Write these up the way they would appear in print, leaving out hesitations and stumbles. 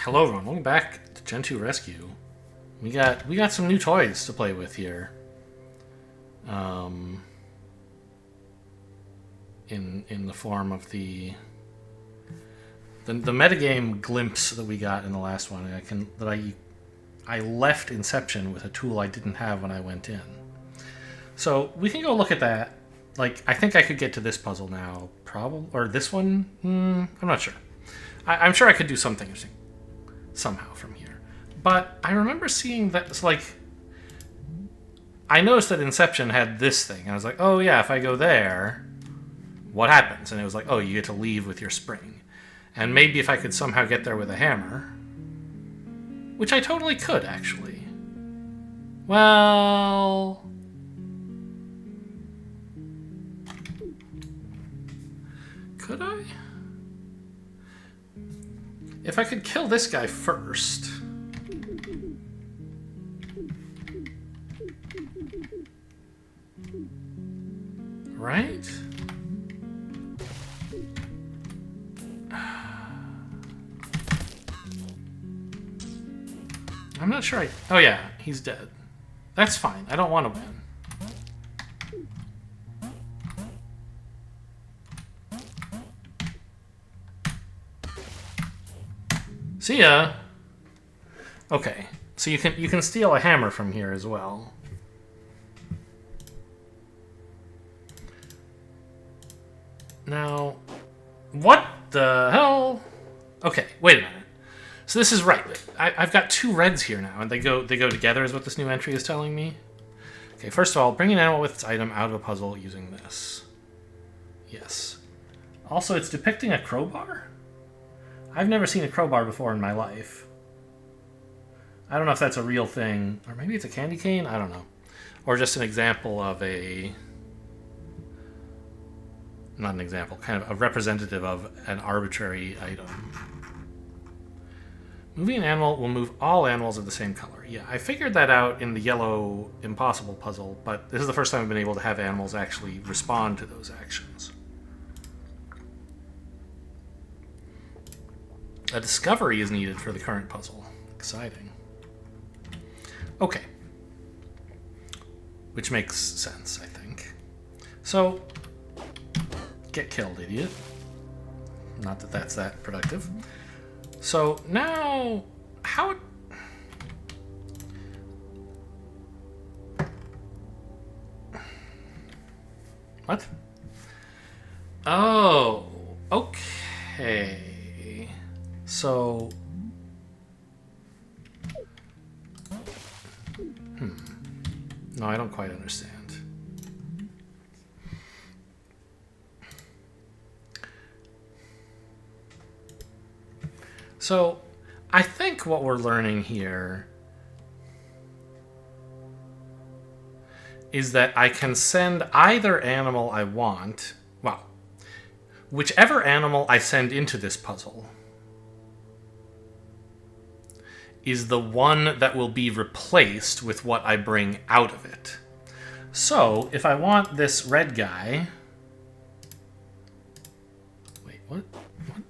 Hello everyone, welcome back to Gentoo Rescue. We got some new toys to play with here. In the form of the metagame glimpse that we got in the last one. I left Inception with a tool I didn't have when I went in. So we can go look at that. Like, I think I could get to this puzzle now, probably, or this one. I'm not sure. I'm sure I could do something interesting somehow from here. But I remember seeing that, it's like, I noticed that Inception had this thing. I was like, oh yeah, if I go there, what happens? And it was like, oh, you get to leave with your spring. And maybe if I could somehow get there with a hammer, which I totally could, actually. Well, could I? If I could kill this guy first. Right? I'm not sure oh yeah, he's dead. That's fine. I don't want to win. See ya. Okay, so you can steal a hammer from here as well. Now, what the hell? Okay, wait a minute. So this is right. I've got two reds here now, and they go together is what this new entry is telling me. Okay, first of all, bring an animal with its item out of a puzzle using this. Yes. Also, it's depicting a crowbar? I've never seen a crowbar before in my life. I don't know if that's a real thing, or maybe it's a candy cane? I don't know. Or just an example of a... Not an example, kind of a representative of an arbitrary item. Moving an animal will move all animals of the same color. Yeah, I figured that out in the yellow impossible puzzle, but this is the first time I've been able to have animals actually respond to those actions. A discovery is needed for the current puzzle. Exciting. Okay. Which makes sense, I think. So, get killed, idiot. Not that that's that productive. So now, how... What? Oh, okay. So... No, I don't quite understand. So, I think what we're learning here is that I can send either animal I want, well, whichever animal I send into this puzzle is the one that will be replaced with what I bring out of it. So, if I want this red guy... Wait, what?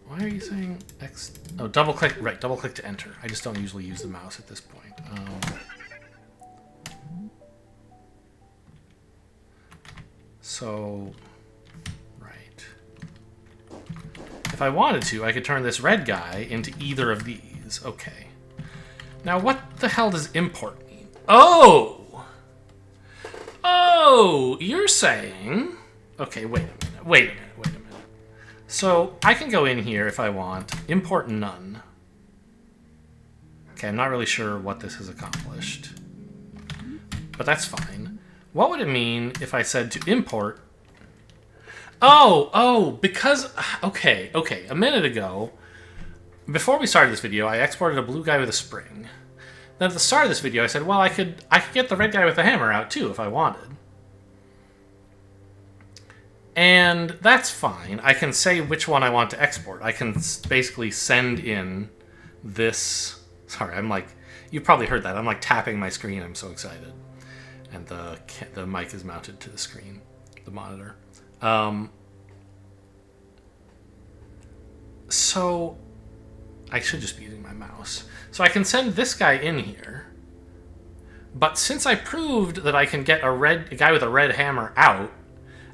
Why are you saying X? Oh, double click. Right, double click to enter. I just don't usually use the mouse at this point. So, right. If I wanted to, I could turn this red guy into either of these. Okay. Now, what the hell does import mean? Oh! Oh, you're saying... Okay, wait a minute. Wait a minute. So, I can go in here if I want, import none. Okay, I'm not really sure what this has accomplished. But that's fine. What would it mean if I said to import... Oh, because... Okay, a minute ago, before we started this video, I exported a blue guy with a spring. Then at the start of this video, I said, well, I could get the red guy with the hammer out too if I wanted. And that's fine. I can say which one I want to export. I can basically send in this... Sorry, I'm like... You've probably heard that. I'm like tapping my screen. I'm so excited. And the mic is mounted to the screen, the monitor. So I should just be using my mouse. So I can send this guy in here. But since I proved that I can get a guy with a red hammer out,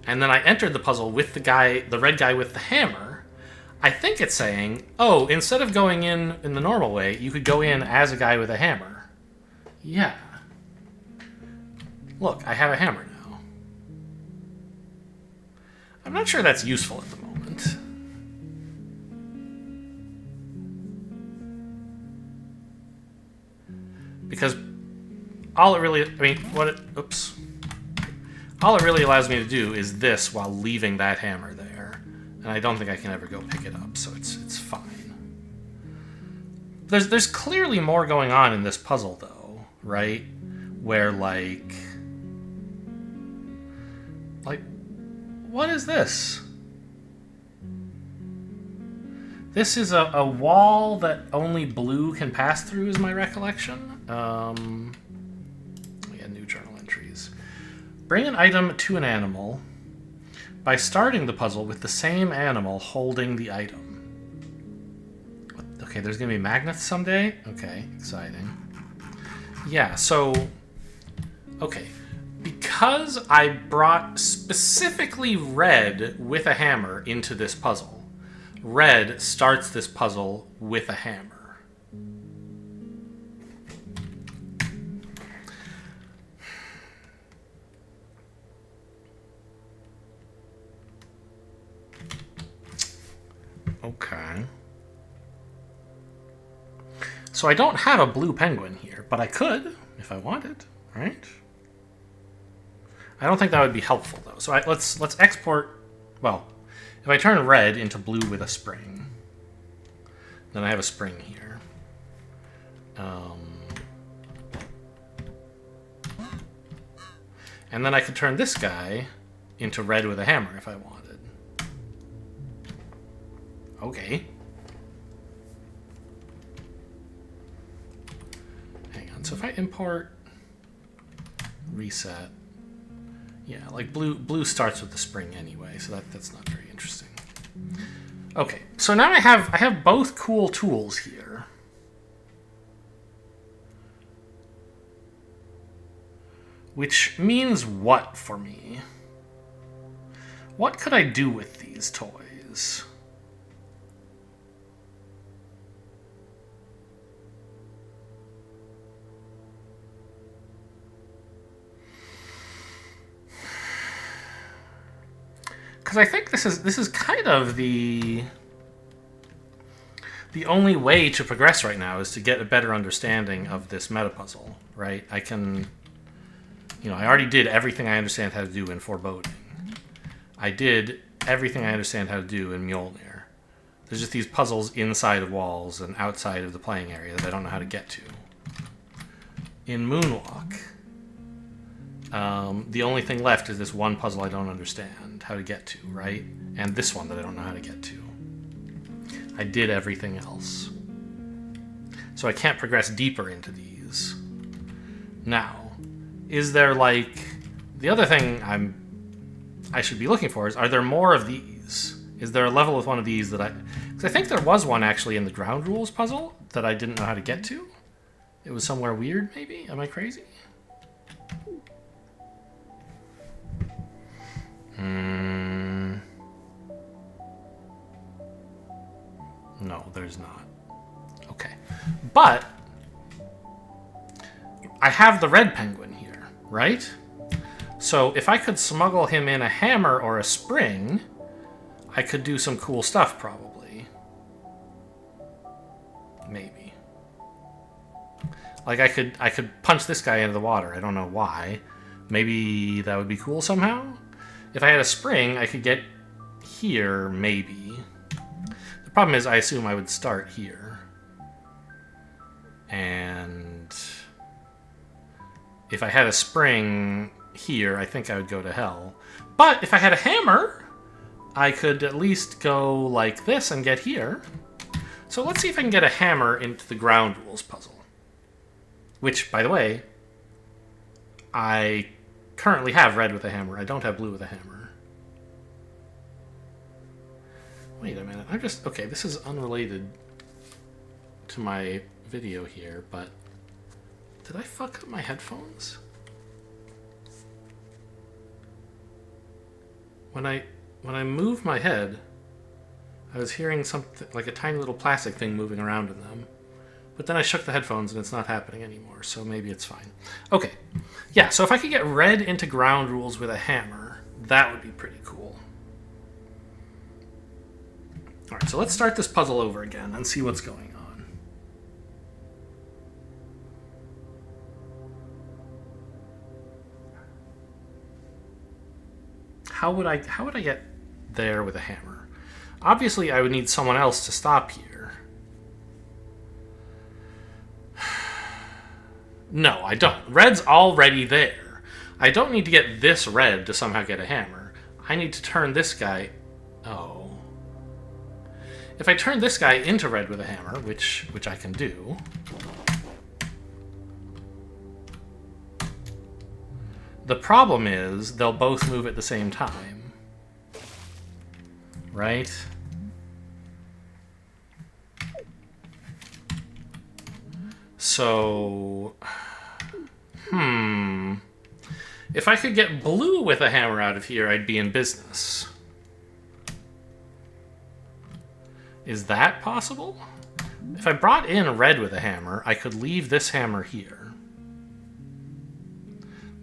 and then I entered the puzzle with the red guy with the hammer, I think it's saying, oh, instead of going in the normal way, you could go in as a guy with a hammer. Yeah. Look, I have a hammer now. I'm not sure that's useful at the moment. Because all it really, oops. All it really allows me to do is this while leaving that hammer there. And I don't think I can ever go pick it up, so it's fine. There's clearly more going on in this puzzle, though, right? Where, like, what is this? This is a wall that only blue can pass through, is my recollection. Yeah, new journal entries. Bring an item to an animal by starting the puzzle with the same animal holding the item. Okay, there's going to be magnets someday? Okay, exciting. Yeah, so... Okay. Because I brought specifically red with a hammer into this puzzle, red starts this puzzle with a hammer. Okay. So I don't have a blue penguin here, but I could if I wanted, right? I don't think that would be helpful, though. So let's export... Well, if I turn red into blue with a spring, then I have a spring here. And then I could turn this guy into red with a hammer if I wanted. Okay. Hang on. So if I import... Reset... Yeah, like blue starts with the spring anyway, so that's not very interesting. Okay, so now I have both cool tools here. Which means what for me? What could I do with these toys? Because I think this is kind of the only way to progress right now is to get a better understanding of this meta puzzle, right? I can, I already did everything I understand how to do in Foreboding. I did everything I understand how to do in Mjolnir. There's just these puzzles inside of walls and outside of the playing area that I don't know how to get to. In Moonwalk, the only thing left is this one puzzle I don't understand how to get to, right? And this one that I don't know how to get to. I did everything else. So I can't progress deeper into these. Now, is there like... The other thing I should be looking for is, are there more of these? Is there a level with one of these that I... Because I think there was one actually in the ground rules puzzle that I didn't know how to get to. It was somewhere weird, maybe? Am I crazy? No, there's not. Okay. But I have the red penguin here, right? So if I could smuggle him in a hammer or a spring, I could do some cool stuff, probably. Maybe. Like I could punch this guy into the water. I don't know why. Maybe that would be cool somehow? If I had a spring, I could get here, maybe. The problem is, I assume I would start here. And if I had a spring here, I think I would go to hell. But if I had a hammer, I could at least go like this and get here. So let's see if I can get a hammer into the ground rules puzzle. Which, by the way, I currently have red with a hammer. I don't have blue with a hammer. Wait a minute. Okay, this is unrelated. to my video here, but did I fuck up my headphones? When I moved my head, I was hearing something like a tiny little plastic thing moving around in them. But then I shook the headphones and it's not happening anymore, so maybe it's fine. Okay. Yeah, so if I could get red into ground rules with a hammer, that would be pretty cool. Alright, so let's start this puzzle over again and see what's going on. How would I get there with a hammer? Obviously, I would need someone else to stop here. No, I don't. Red's already there. I don't need to get this red to somehow get a hammer. I need to turn this guy... Oh. If I turn this guy into red with a hammer, which I can do... The problem is, they'll both move at the same time. Right? So... If I could get blue with a hammer out of here, I'd be in business. Is that possible? If I brought in red with a hammer, I could leave this hammer here.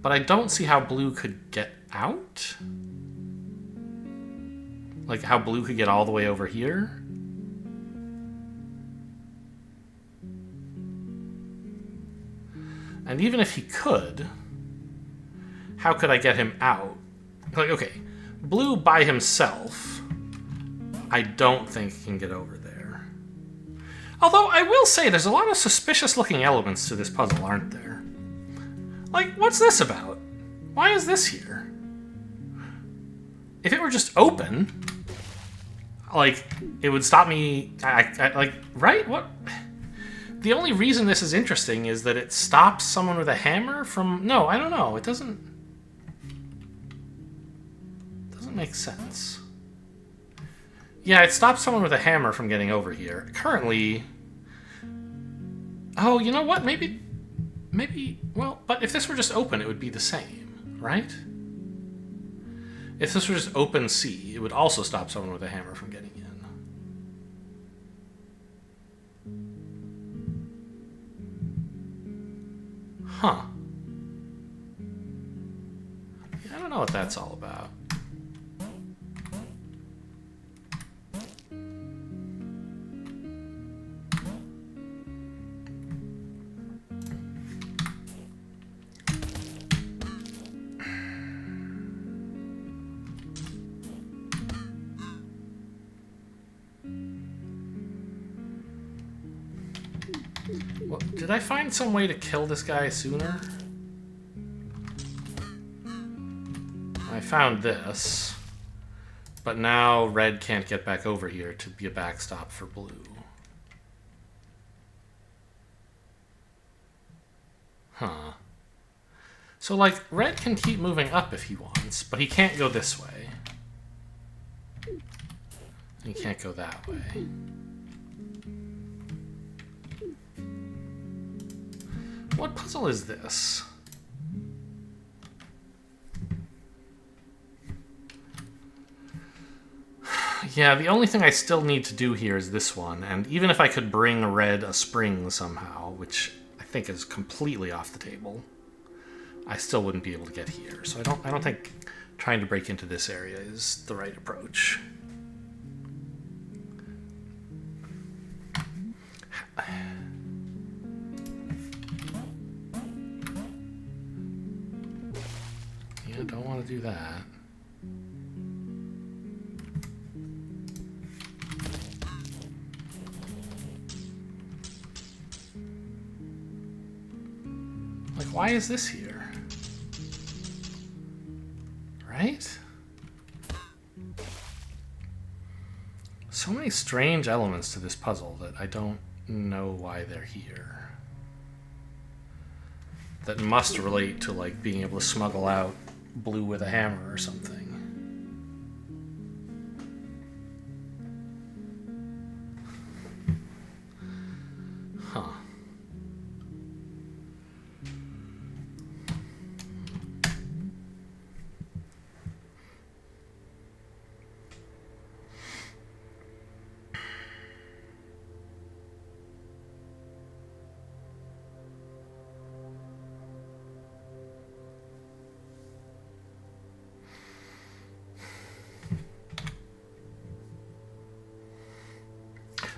But I don't see how blue could get out. Like how blue could get all the way over here. And even if he could, how could I get him out? Like, okay, blue by himself, I don't think can get over there. Although, I will say, there's a lot of suspicious-looking elements to this puzzle, aren't there? Like, what's this about? Why is this here? If it were just open, like, it would stop me... like, right? What... The only reason this is interesting is that it stops someone with a hammer from... No, I don't know. It doesn't make sense. Yeah, it stops someone with a hammer from getting over here. Currently... Oh, you know what? Maybe... Well, but if this were just open, it would be the same, right? If this were just open C, it would also stop someone with a hammer from getting in. Huh. Yeah, I don't know what that's all about. Well, did I find some way to kill this guy sooner? I found this, but now red can't get back over here to be a backstop for blue. Huh. So, like, red can keep moving up if he wants, but he can't go this way. He can't go that way. What puzzle is this? Yeah, the only thing I still need to do here is this one, and even if I could bring red a spring somehow, which I think is completely off the table, I still wouldn't be able to get here. So I don't think trying to break into this area is the right approach. Yeah, don't want to do that. Like, why is this here? Right? So many strange elements to this puzzle that I don't know why they're here. That must relate to, like, being able to smuggle out blue with a hammer or something.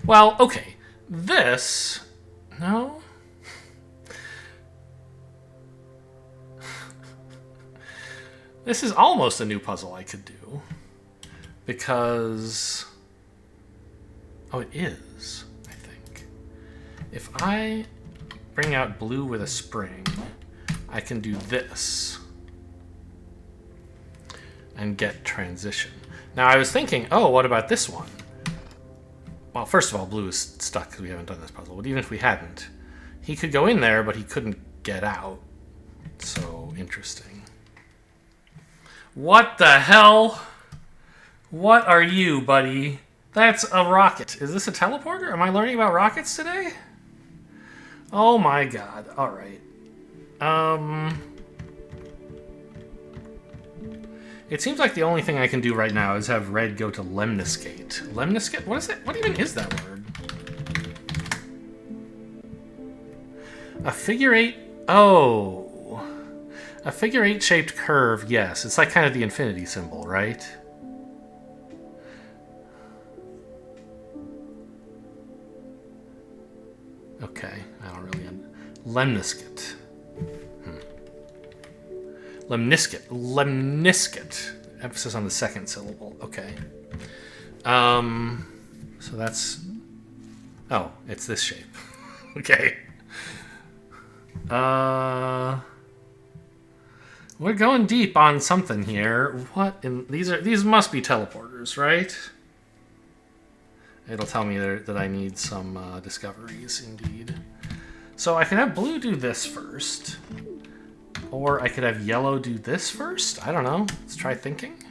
Well, okay. This... No? This is almost a new puzzle I could do. Because... Oh, it is, I think. If I bring out blue with a spring, I can do this. And get transition. Now, I was thinking, oh, what about this one? Well, first of all, blue is stuck because we haven't done this puzzle. But even if we hadn't, he could go in there, but he couldn't get out. So, interesting. What the hell? What are you, buddy? That's a rocket. Is this a teleporter? Am I learning about rockets today? Oh my god. Alright. It seems like the only thing I can do right now is have red go to Lemniscate. Lemniscate? What is it? What even is that word? A figure eight? Oh. A figure eight shaped curve, yes. It's like kind of the infinity symbol, right? Okay, I don't really Lemniscate. Lemniscate. Emphasis on the second syllable. Okay. So that's... Oh, it's this shape. Okay. We're going deep on something here. What in... These must be teleporters, right? It'll tell me that I need some discoveries, indeed. So I can have blue do this first. Or I could have yellow do this first? I don't know. Let's try thinking.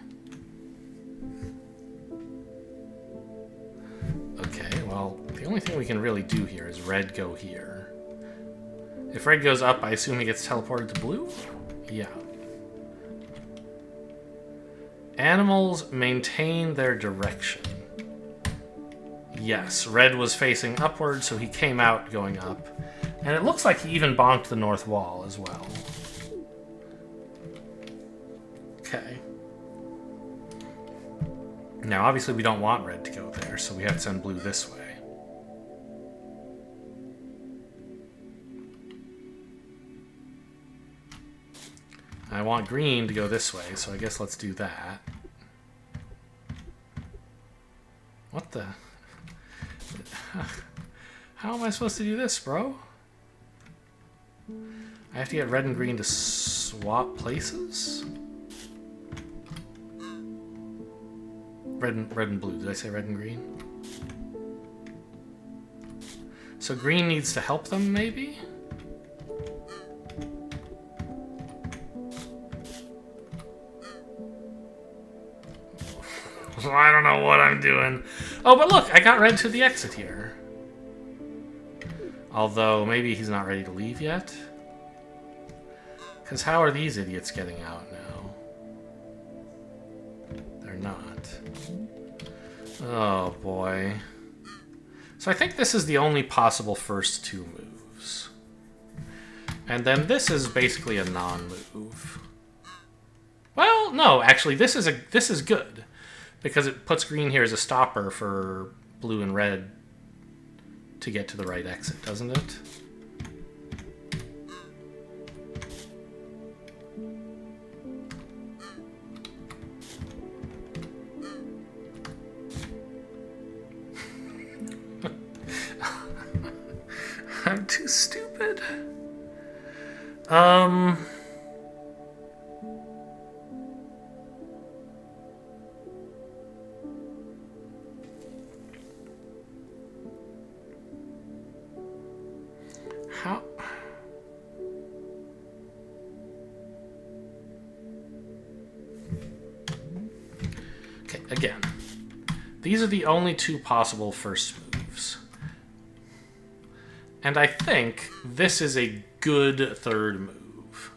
Okay, well, the only thing we can really do here is red go here. If red goes up, I assume he gets teleported to blue? Yeah. Animals maintain their direction. Yes, red was facing upward, so he came out going up. And it looks like he even bonked the north wall as well. Okay. Now, obviously, we don't want red to go there, so we have to send blue this way. I want green to go this way, so I guess let's do that. What the... How am I supposed to do this, bro? I have to get red and green to swap places? Red and blue. Did I say red and green? So green needs to help them, maybe? I don't know what I'm doing. Oh, but look, I got red to the exit here. Although, maybe he's not ready to leave yet. Because how are these idiots getting out now? They're not. Oh, boy. So I think this is the only possible first two moves. And then this is basically a non-move. Well, no, actually, this is good. Because it puts green here as a stopper for blue and red to get to the right exit, doesn't it? I'm too stupid. How? Okay, again. These are the only two possible first moves. And I think this is a good third move.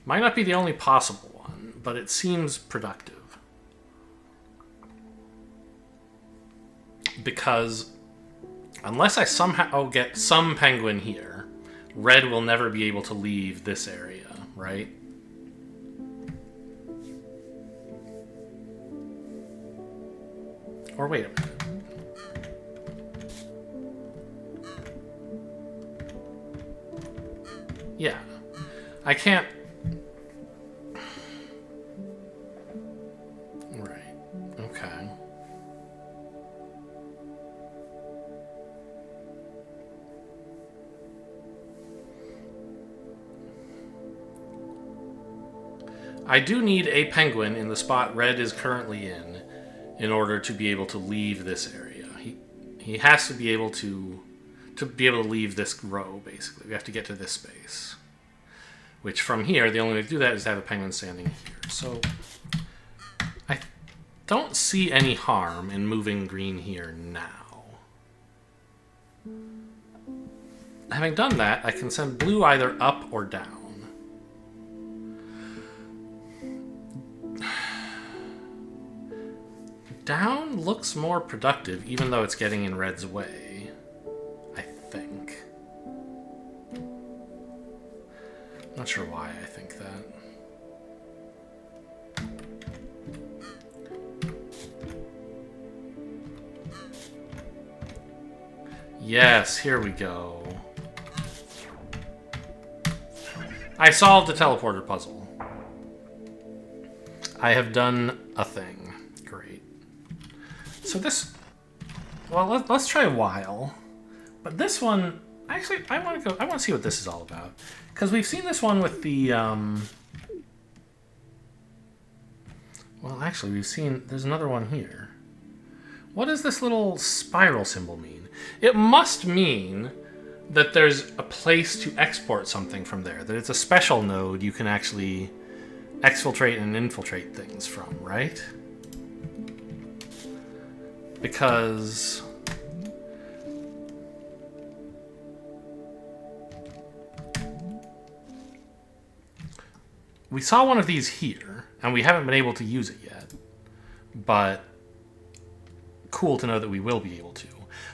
Might not be the only possible one, but it seems productive. Because unless I somehow get some penguin here, red will never be able to leave this area, right? Or wait a minute. Yeah. I can't... Right. Okay. I do need a penguin in the spot red is currently in order to be able to leave this area. He has to be able to leave this row, basically. We have to get to this space. Which from here, the only way to do that is to have a penguin standing here. So I don't see any harm in moving green here now. Having done that, I can send blue either up or down. Down looks more productive, even though it's getting in red's way, I think. Not sure why I think that. Yes, here we go. I solved the teleporter puzzle. I have done a thing. Great. So this, well, let's try a while, but this one, actually, I want to see what this is all about, because we've seen this one with the, well, actually, there's another one here. What does this little spiral symbol mean? It must mean that there's a place to export something from there, that it's a special node you can actually exfiltrate and infiltrate things from, right? Because we saw one of these here, and we haven't been able to use it yet. But cool to know that we will be able to.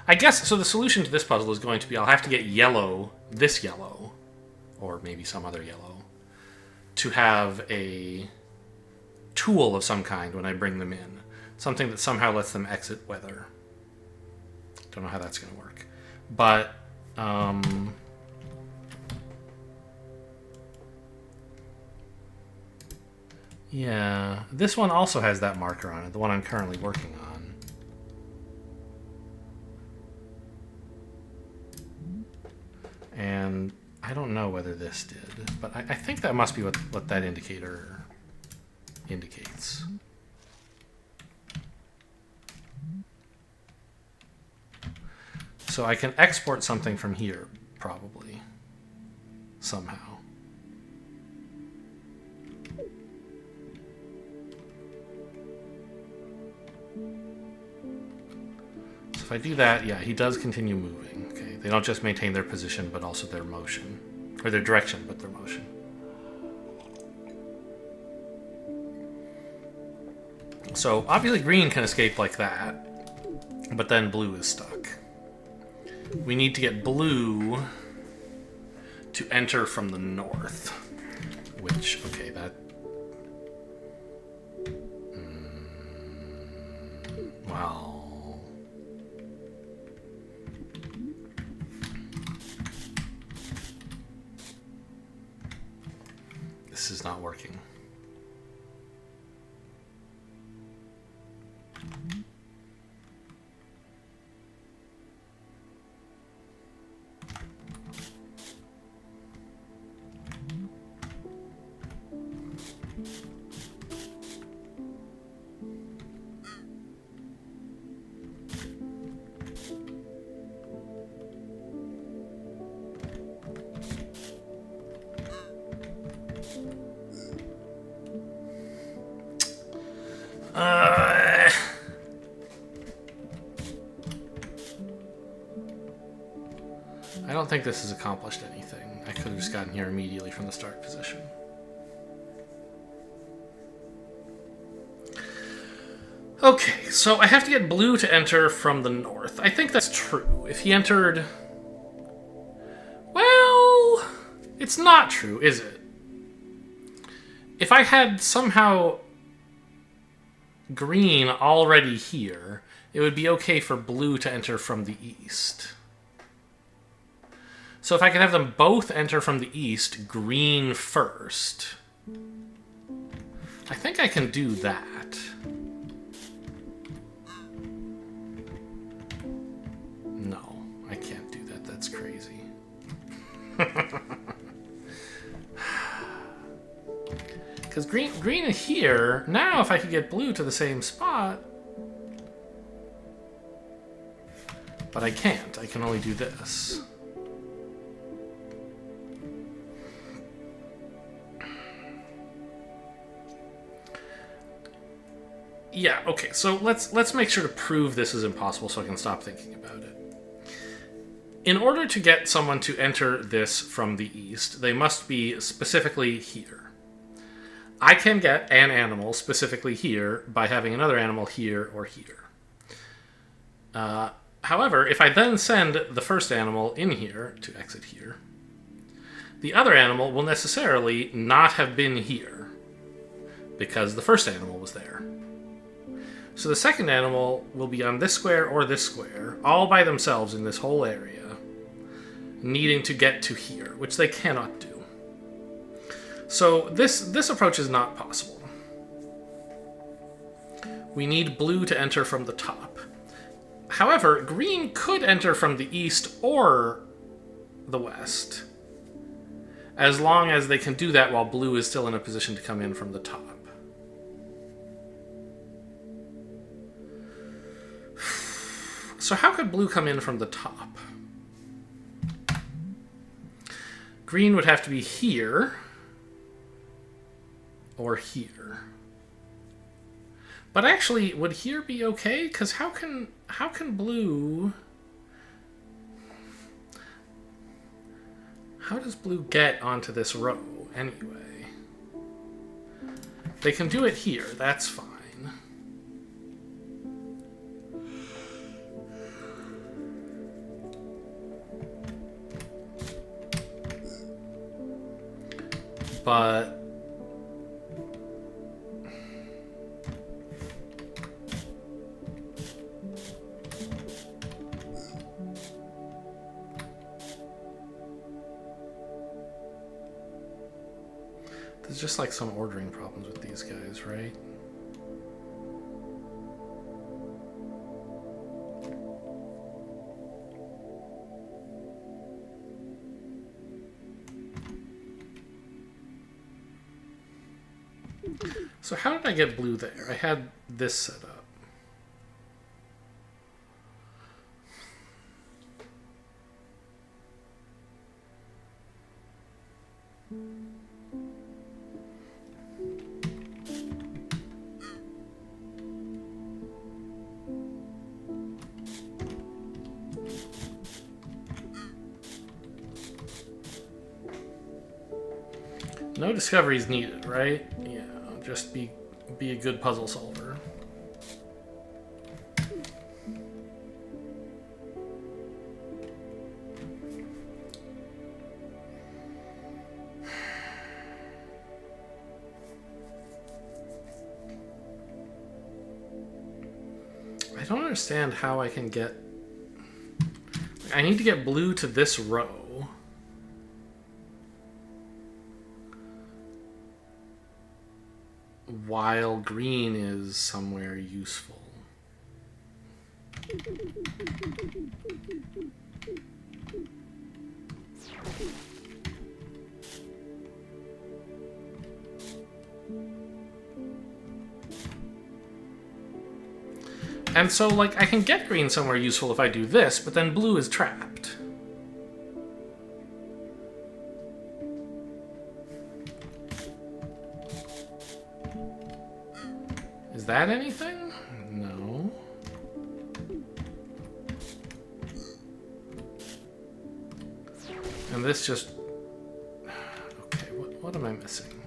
I guess, so the solution to this puzzle is going to be I'll have to get yellow, this yellow, or maybe some other yellow, to have a tool of some kind when I bring them in. Something that somehow lets them exit weather. Don't know how that's going to work. But, yeah. This one also has that marker on it, the one I'm currently working on. And I don't know whether this did, but I think that must be what that indicator indicates. So I can export something from here, probably. Somehow. So if I do that, yeah, he does continue moving. Okay, they don't just maintain their position, but also their motion. Or their direction, but their motion. So obviously green can escape like that, but then blue is stuck. We need to get blue to enter from the north, which, okay, that... well... This is not working. I don't think this has accomplished anything. I could have just gotten here immediately from the start position. Okay, so I have to get blue to enter from the north. I think that's true. If he entered... well... it's not true, is it? If I had somehow green already here, it would be okay for blue to enter from the east. So if I could have them both enter from the east, green first, I think I can do that. No, I can't do that. That's crazy. Because green is here. Now if I could get blue to the same spot. But I can't. I can only do this. Yeah, okay, so let's make sure to prove this is impossible so I can stop thinking about it. In order to get someone to enter this from the east, they must be specifically here. I can get an animal specifically here by having another animal here or here. However, if I then send the first animal in here to exit here, the other animal will necessarily not have been here because the first animal was there. So the second animal will be on this square or this square, all by themselves in this whole area, needing to get to here, which they cannot do. So this approach is not possible. We need blue to enter from the top. However, green could enter from the east or the west, as long as they can do that while blue is still in a position to come in from the top. So how could blue come in from the top? Green would have to be here or here. But actually, would here be okay? Because how can blue... How does blue get onto this row anyway? They can do it here, that's fine. But there's just like some ordering problems with these guys, right? So how did I get blue there? I had this set up. No discoveries needed, right? Yeah, just be a good puzzle solver. I don't understand how I can get... I need to get blue to this row. While green is somewhere useful. And so, like, I can get green somewhere useful if I do this, but then blue is trapped. Is that anything? No. And this just... Okay, what am I missing?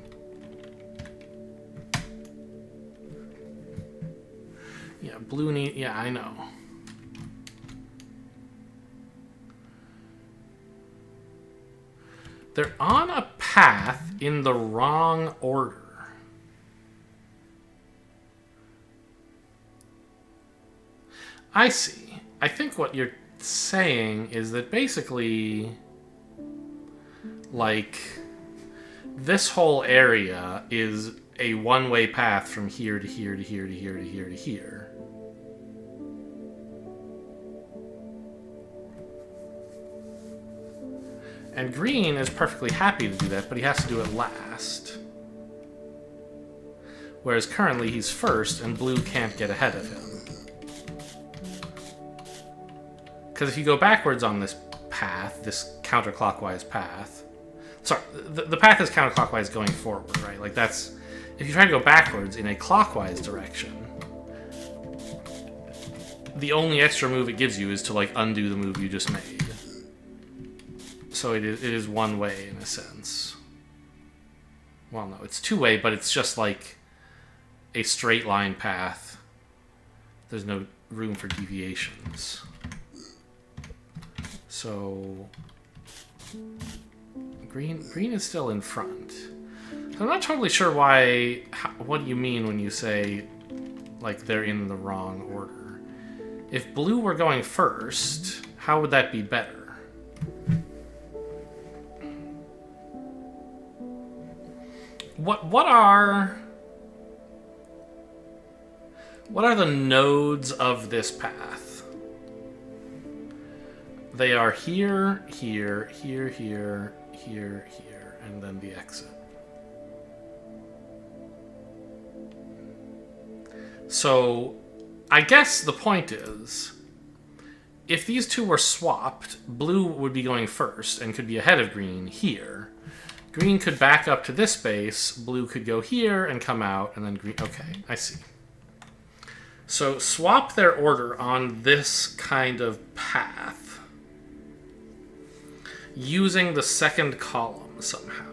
Yeah, blue need... Yeah, I know. They're on a path in the wrong order. I see. I think what you're saying is that basically like, this whole area is a one-way path from here to here to here to here to here to here. And green is perfectly happy to do that, but he has to do it last. Whereas currently he's first, and blue can't get ahead of him. Because if you go backwards on this path, this counterclockwise path... Sorry, the path is counterclockwise going forward, right? Like that's... If you try to go backwards in a clockwise direction, the only extra move it gives you is to, like, undo the move you just made. So it is one way in a sense. Well, no, it's two way, but it's just like a straight line path. There's no room for deviations. So green is still in front. So I'm not totally sure why. What do you mean when you say like they're in the wrong order? If blue were going first, how would that be better? What are the nodes of this path? They are here, here, here, here, here, here, and then the exit. So, I guess the point is, if these two were swapped, blue would be going first and could be ahead of green here. Green could back up to this space, blue could go here and come out, and then green... Okay, I see. So swap their order on this kind of path using the second column somehow.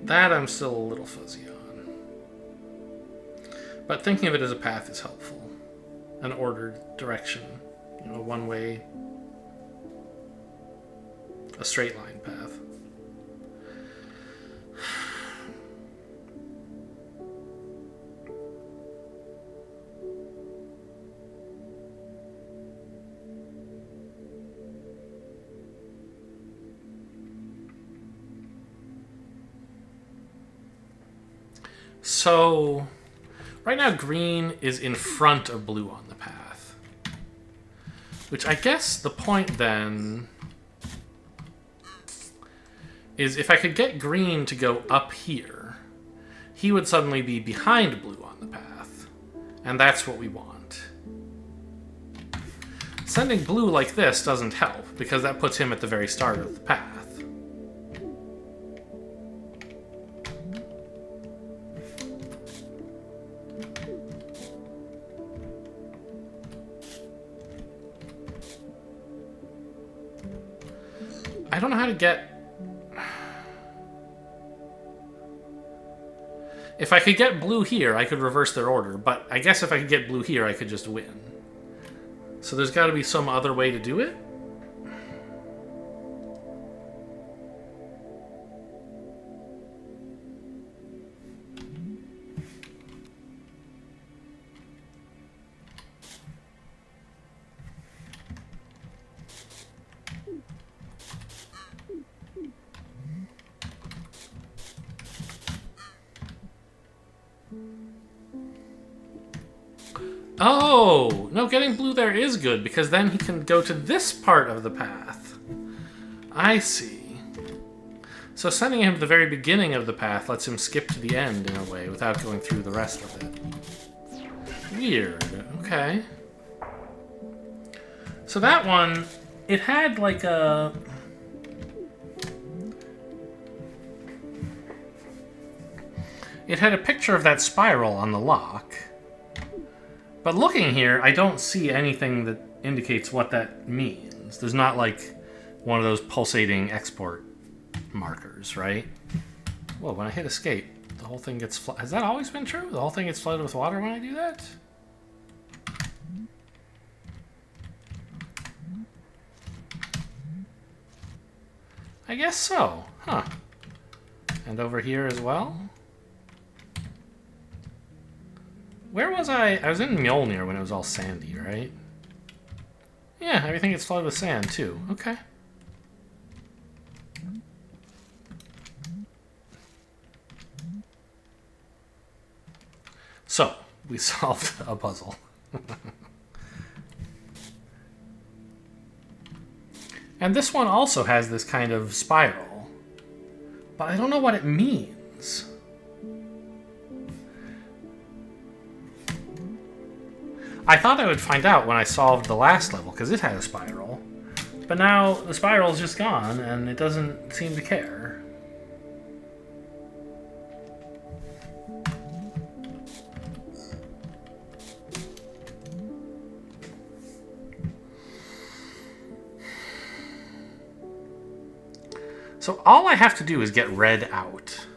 That I'm still a little fuzzy on. But thinking of it as a path is helpful. An ordered direction, you know, one way, a straight line path. So, right now green is in front of blue on the path. Which I guess the point then is if I could get green to go up here, he would suddenly be behind blue on the path. And that's what we want. Sending blue like this doesn't help, because that puts him at the very start of the path. I don't know how to get... If I could get blue here, I could reverse their order, but I guess if I could get blue here, I could just win. So there's got to be some other way to do it? Oh, no, getting blue there is good, because then he can go to this part of the path. I see. So sending him to the very beginning of the path lets him skip to the end, in a way, without going through the rest of it. Weird. Okay. So that one, it had like a... It had a picture of that spiral on the lock. But looking here, I don't see anything that indicates what that means. There's not, like, one of those pulsating export markers, right? Whoa, when I hit escape, the whole thing gets... Has that always been true? The whole thing gets flooded with water when I do that? I guess so. Huh. And over here as well? Where was I? I was in Mjolnir when it was all sandy, right? Yeah, everything gets flooded with sand, too. Okay. So, we solved a puzzle. And this one also has this kind of spiral. But I don't know what it means. I thought I would find out when I solved the last level, because it had a spiral. But now the spiral's just gone, and it doesn't seem to care. So all I have to do is get red out.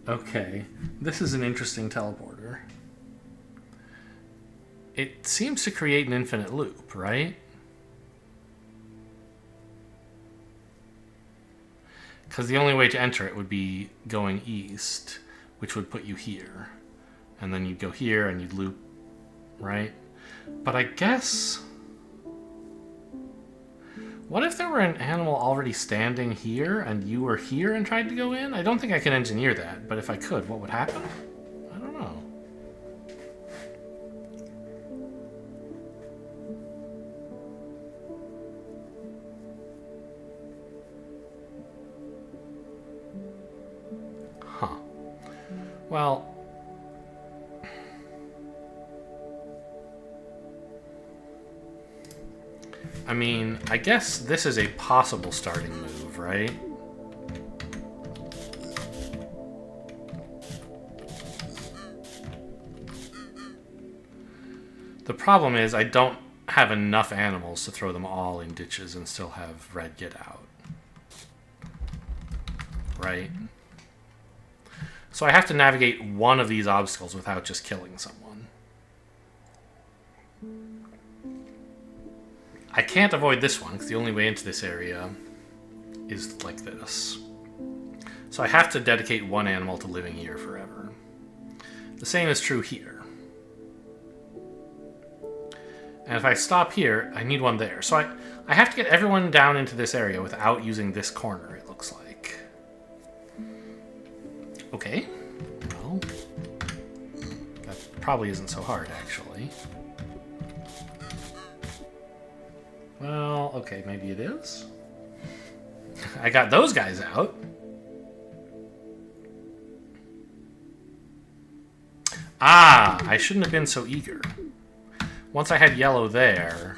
Okay, this is an interesting teleporter. It seems to create an infinite loop, right? Because the only way to enter it would be going east, which would put you here. And then you'd go here and you'd loop, right? But I guess... What if there were an animal already standing here and you were here and tried to go in? I don't think I can engineer that, but if I could, what would happen? I don't know. Huh. Well... I mean, I guess this is a possible starting move, right? The problem is I don't have enough animals to throw them all in ditches and still have red get out. Right? So I have to navigate one of these obstacles without just killing someone. I can't avoid this one, because the only way into this area is like this. So I have to dedicate one animal to living here forever. The same is true here. And if I stop here, I need one there. So I have to get everyone down into this area without using this corner, it looks like. Okay. Well, that probably isn't so hard, actually. Well, okay, maybe it is. I got those guys out. Ah, I shouldn't have been so eager. Once I had yellow there,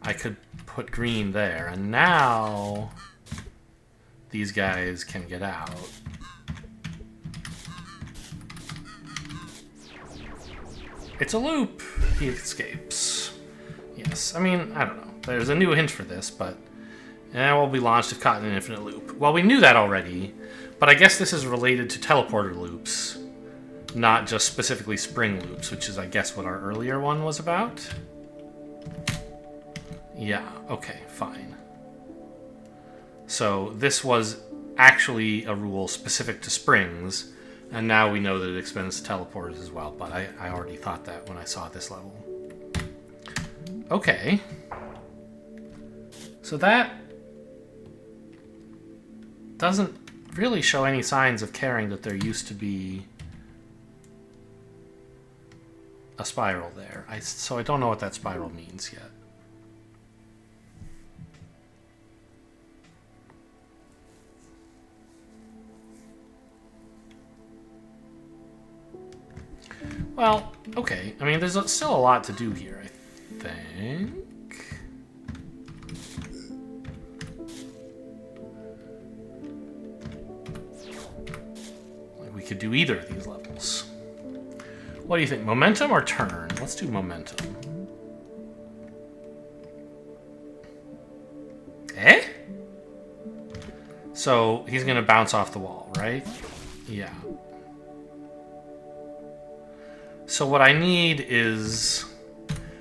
I could put green there, and now these guys can get out. It's a loop. He escapes. Yes, I mean, I don't know. There's a new hint for this, but... And will be launched if caught in an infinite loop. Well, we knew that already, but I guess this is related to teleporter loops, not just specifically spring loops, which is, I guess, what our earlier one was about. Yeah, okay, fine. So this was actually a rule specific to springs, and now we know that it extends to teleporters as well, but I already thought that when I saw this level. Okay. So that doesn't really show any signs of caring that there used to be a spiral there. So I don't know what that spiral means yet. Well, okay. I mean, there's still a lot to do here, I think. Like, we could do either of these levels. What do you think? Momentum or turn? Let's do momentum. Eh? So he's going to bounce off the wall, right? Yeah. So what I need is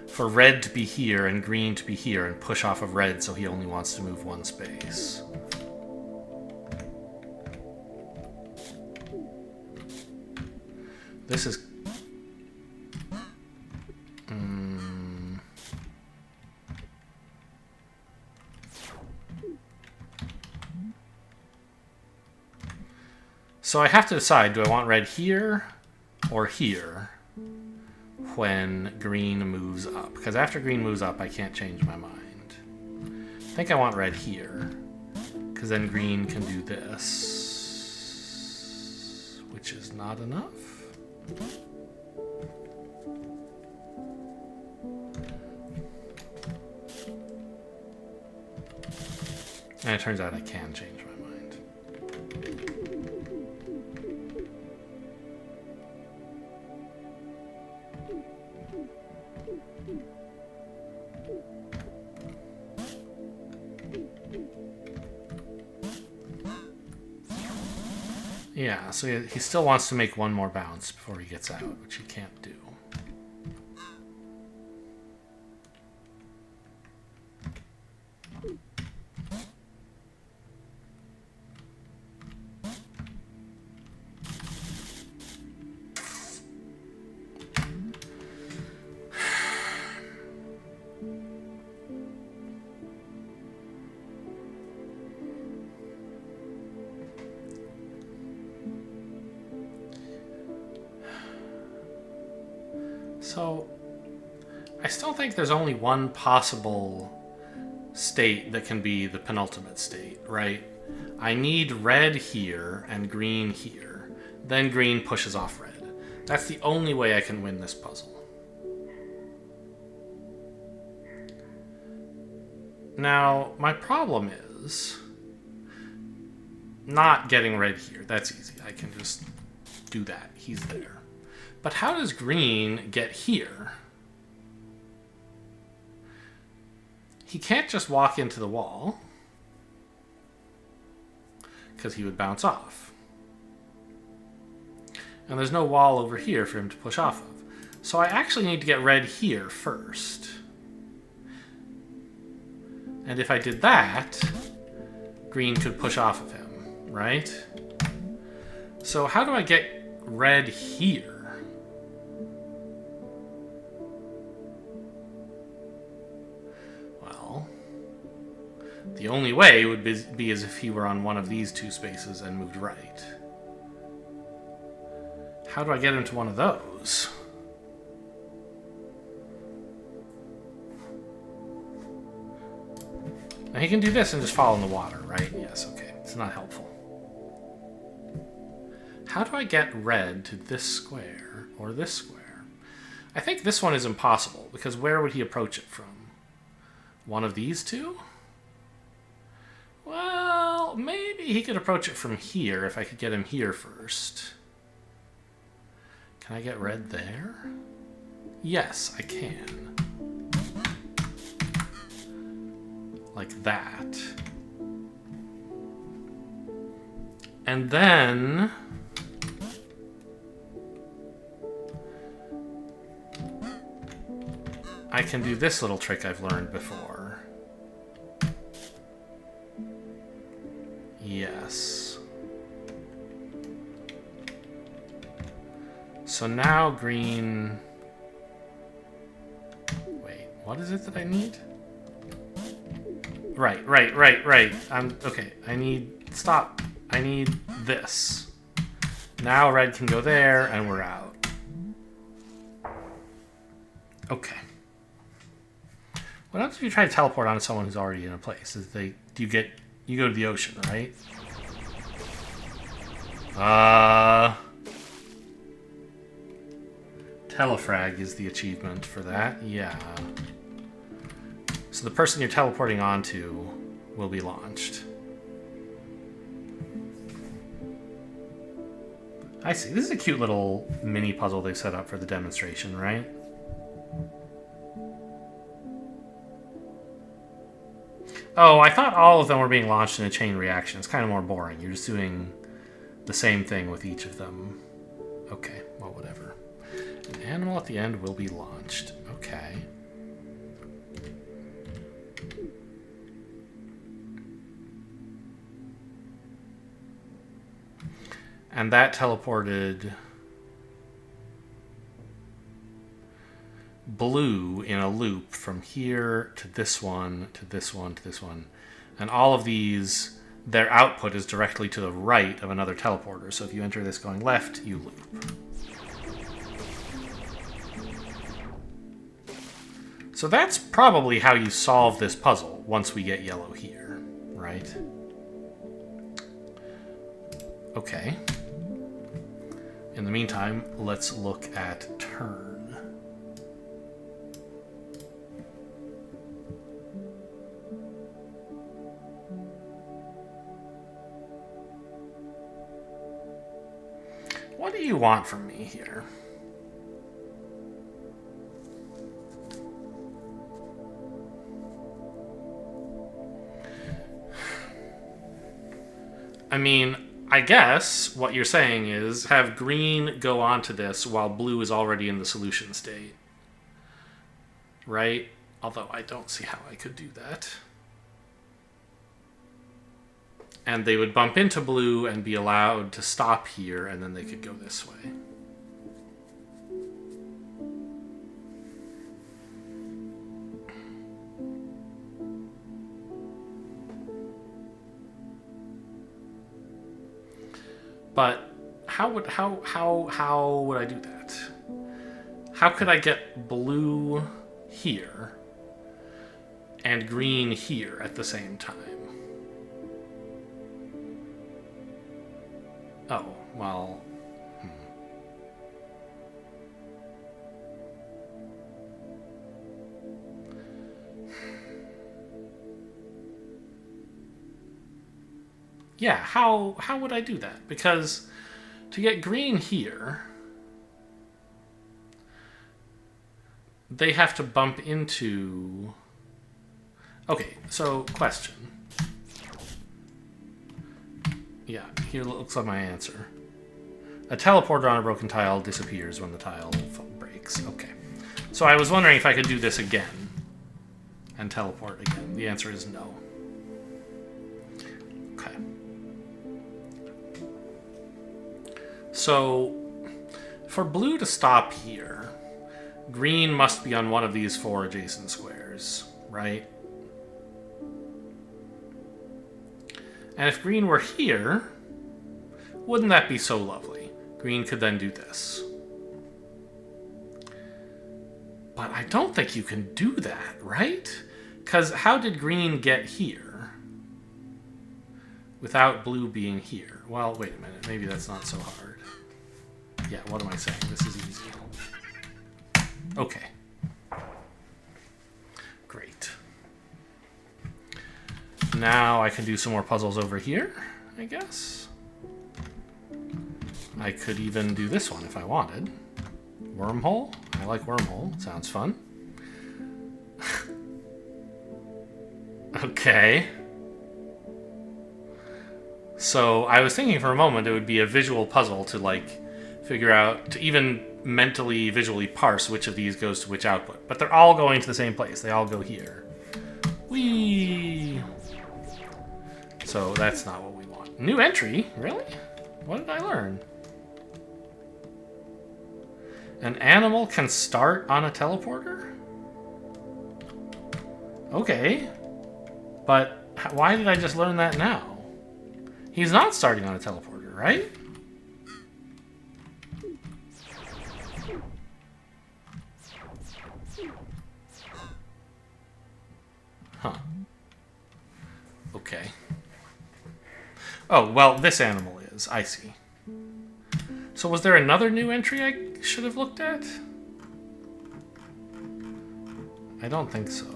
for red to be here and green to be here and push off of red so he only wants to move one space. This is... So I have to decide, do I want red here or here when green moves up? Because after green moves up, I can't change my mind. I think I want red here, because then green can do this, which is not enough. And it turns out I can change my mind. Yeah, so he still wants to make one more bounce before he gets out, which he can't do. So, I still think there's only one possible state that can be the penultimate state, right? I need red here and green here. Then green pushes off red. That's the only way I can win this puzzle. Now, my problem is not getting red here. That's easy. I can just do that. He's there. But how does green get here? He can't just walk into the wall, because he would bounce off. And there's no wall over here for him to push off of. So I actually need to get red here first. And if I did that, green could push off of him, right? So how do I get red here? The only way would be as if he were on one of these two spaces and moved right. How do I get into one of those? Now he can do this and just fall in the water, right? Yes, okay. It's not helpful. How do I get red to this square or this square? I think this one is impossible, because where would he approach it from? One of these two? Well, maybe he could approach it from here if I could get him here first. Can I get red there? Yes, I can. Like that. And then I can do this little trick I've learned before. Yes. So now green... Wait, what is it that I need? Right. Okay, I need... Stop. I need this. Now red can go there, and we're out. Okay. What happens if you try to teleport onto someone who's already in a place? You go to the ocean, right? Telefrag is the achievement for that, yeah. So the person you're teleporting onto will be launched. I see. This is a cute little mini puzzle they've set up for the demonstration, right? Oh, I thought all of them were being launched in a chain reaction. It's kind of more boring. You're just doing the same thing with each of them. Okay, well, whatever. An animal at the end will be launched. Okay. And that teleported blue in a loop from here to this one, to this one, to this one. And all of these, their output is directly to the right of another teleporter. So if you enter this going left, you loop. So that's probably how you solve this puzzle once we get yellow here, right? Okay. In the meantime, let's look at turn. What do you want from me here? I mean, I guess what you're saying is have green go onto this while blue is already in the solution state. Right? Although I don't see how I could do that. And they would bump into blue and be allowed to stop here, and then they could go this way. But how would I do that? How could I get blue here and green here at the same time? Oh, well... Yeah, how would I do that? Because to get green here, they have to bump into... Okay, so question. Yeah, here looks like my answer. A teleporter on a broken tile disappears when the tile breaks. Okay. So I was wondering if I could do this again and teleport again. The answer is no. Okay. So for blue to stop here, green must be on one of these 4 adjacent squares, right? And if green were here, wouldn't that be so lovely? Green could then do this. But I don't think you can do that, right? Because how did green get here without blue being here? Well, wait a minute. Maybe that's not so hard. Yeah, what am I saying? This is easy. Okay. Great. Now I can do some more puzzles over here, I guess. I could even do this one if I wanted. Wormhole? I like wormhole. Sounds fun. Okay. So I was thinking for a moment it would be a visual puzzle to like figure out, to even mentally, visually parse which of these goes to which output. But they're all going to the same place. They all go here. Whee! So that's not what we want. New entry? Really? What did I learn? An animal can start on a teleporter? Okay. But why did I just learn that now? He's not starting on a teleporter, right? Huh. Okay. Oh, well, this animal is. I see. So was there another new entry I should have looked at? I don't think so.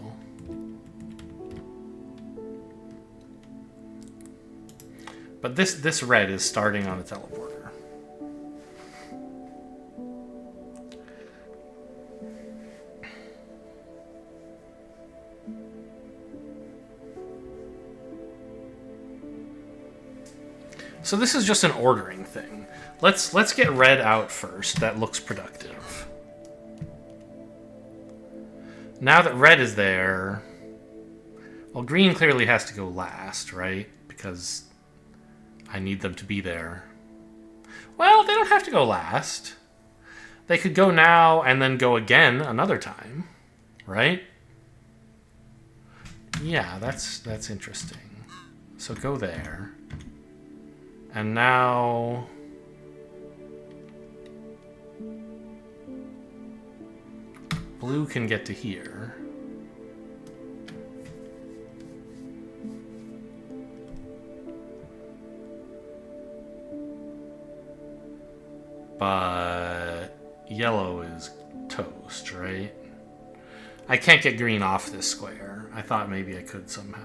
But this red is starting on a teleporter. So this is just an ordering thing. Let's get red out first. That looks productive. Now that red is there, well, green clearly has to go last, right? Because I need them to be there. Well, they don't have to go last. They could go now and then go again another time, right? Yeah, that's interesting. So go there. And now... blue can get to here. But yellow is toast, right? I can't get green off this square. I thought maybe I could somehow.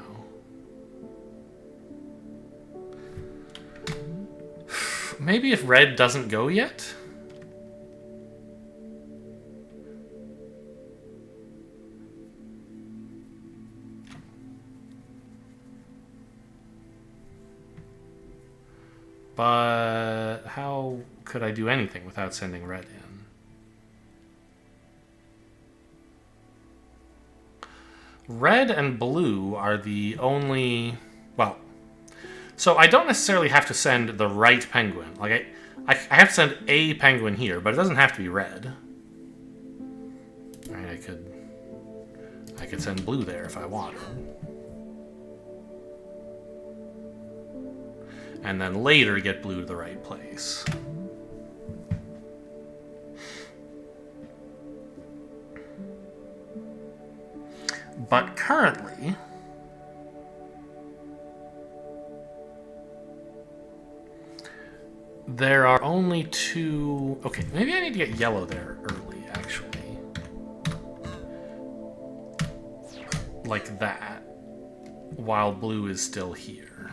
Maybe if red doesn't go yet? But how could I do anything without sending red in? Red and blue are the only... well, so I don't necessarily have to send the right penguin. Like, I have to send a penguin here, but it doesn't have to be red. Right, I could send blue there if I wanted. And then later get blue to the right place. But currently, there are only two... okay, maybe I need to get yellow there early, actually. Like that, while blue is still here.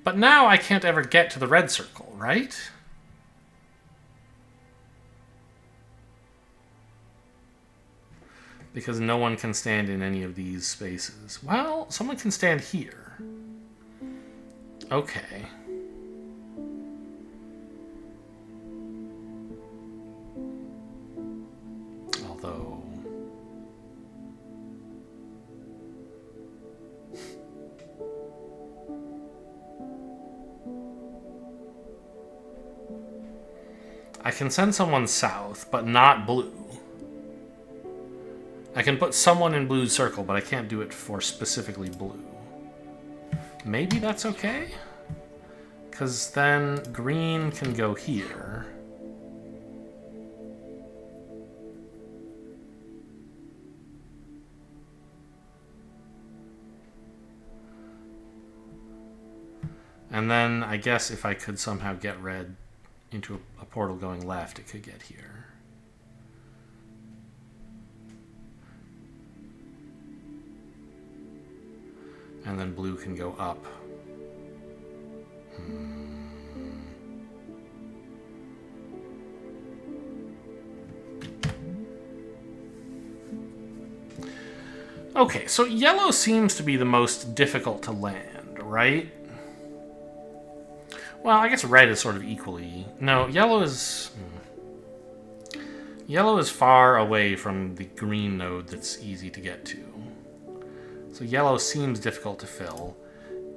But now I can't ever get to the red circle, right? Because no one can stand in any of these spaces. Well, someone can stand here. Okay. Although... I can send someone south, but not blue. I can put someone in blue's circle, but I can't do it for specifically blue. Maybe that's okay? Because then green can go here. And then I guess if I could somehow get red into a portal going left, it could get here. And then blue can go up. Okay, so yellow seems to be the most difficult to land, right? Well, I guess red is sort of equally... no, yellow is... yellow is far away from the green node that's easy to get to. So yellow seems difficult to fill.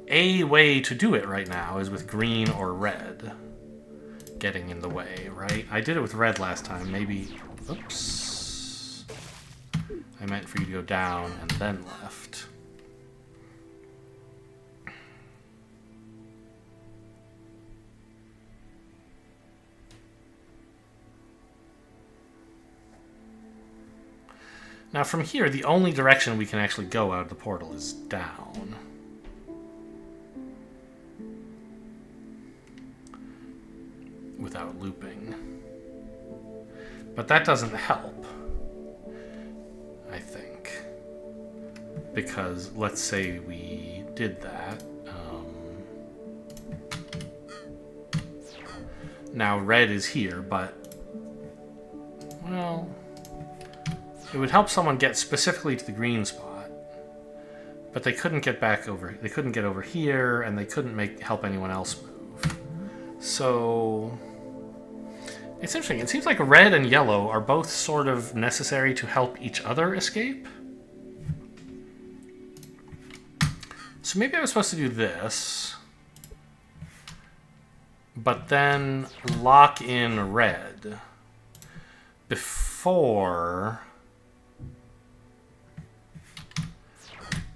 A way to do it right now is with green or red getting in the way, right? I did it with red last time. Maybe... oops. I meant for you to go down and then left. Now from here, the only direction we can actually go out of the portal is down. Without looping. But that doesn't help, I think. Because let's say we did that. Now red is here, but... well... it would help someone get specifically to the green spot, but they couldn't get back over. They couldn't get over here, and they couldn't help anyone else move. So it's interesting. It seems like red and yellow are both sort of necessary to help each other escape. So maybe I was supposed to do this. but then lock in red before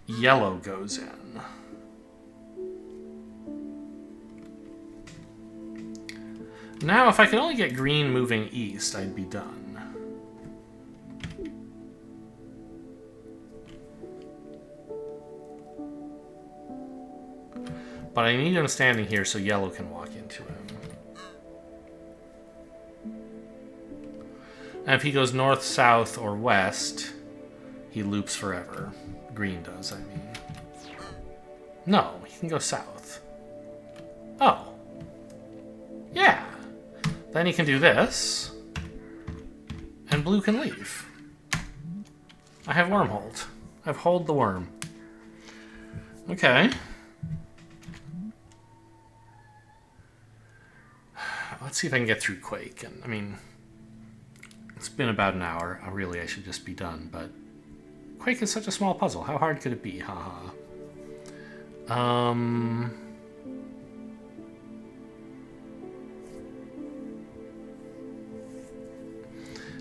yellow goes in. Now, if I could only get green moving east, I'd be done. But I need him standing here so yellow can walk into him. And if he goes north, south, or west, he loops forever. Green does, I mean. No, he can go south. Oh. Yeah. Then he can do this. And blue can leave. I have wormhold. I've hold the worm. Okay. Let's see if I can get through Quake. And I mean, it's been about an hour. I should just be done, but Quake is such a small puzzle. How hard could it be? Haha.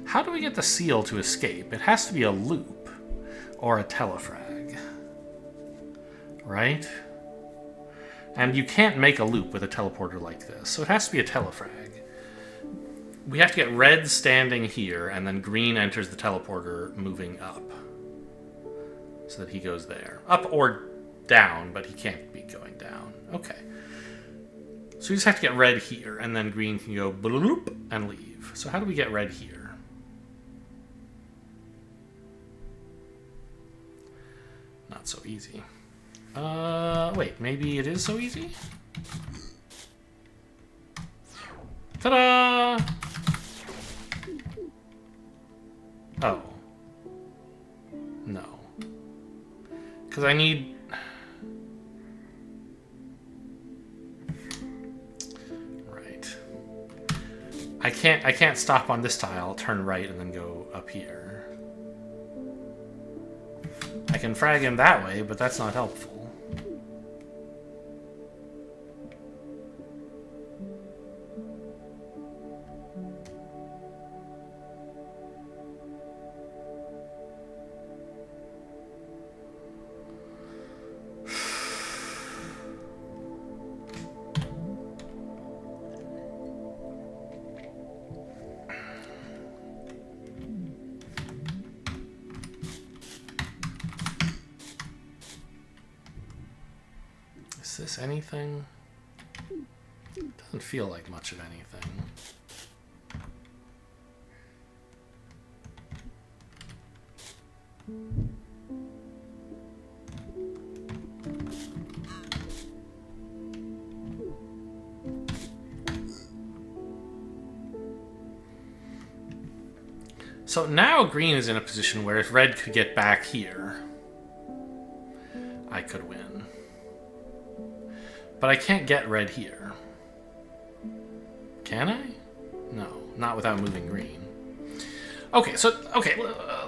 How do we get the seal to escape? It has to be a loop or a telefrag, right? And you can't make a loop with a teleporter like this, so it has to be a telefrag. We have to get red standing here, and then green enters the teleporter moving up. So that he goes there. Up or down, but he can't be going down. Okay. So we just have to get red here, and then green can go bloop and leave. So how do we get red here? Not so easy. Wait, maybe it is so easy? Ta-da! Oh. No. Because I need... Right. I can't stop on this tile, turn right, and then go up here. I can frag him that way, but that's not helpful. Is this anything? Doesn't feel like much of anything. So now green is in a position where if red could get back here, I could win. But I can't get red here. Can I? No, not without moving green. Okay,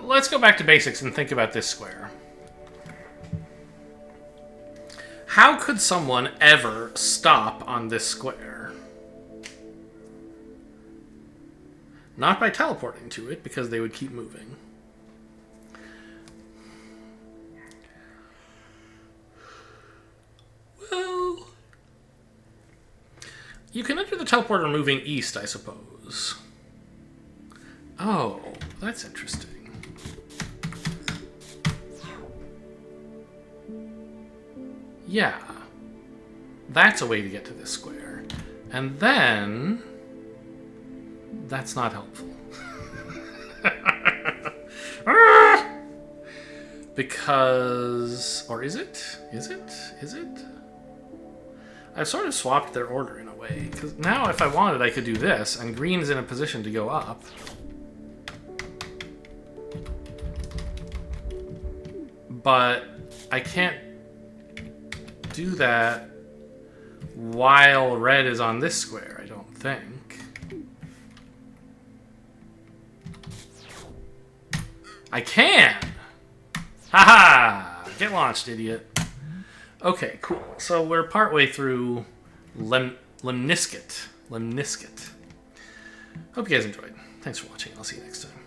let's go back to basics and think about this square. How could someone ever stop on this square? Not by teleporting to it, because they would keep moving. Well... You can enter the teleporter moving east, I suppose. Oh, that's interesting. Yeah. That's a way to get to this square. And then... That's not helpful. Because... Or is it? Is it? Is it? I've sort of swapped their order in a way. Because now if I wanted, I could do this, and green's in a position to go up. But I can't do that while red is on this square, I don't think. I can! Haha! Get launched, idiot. Okay, cool. So we're partway through Lemniscate. Lemniscate. Hope you guys enjoyed. Thanks for watching. I'll see you next time.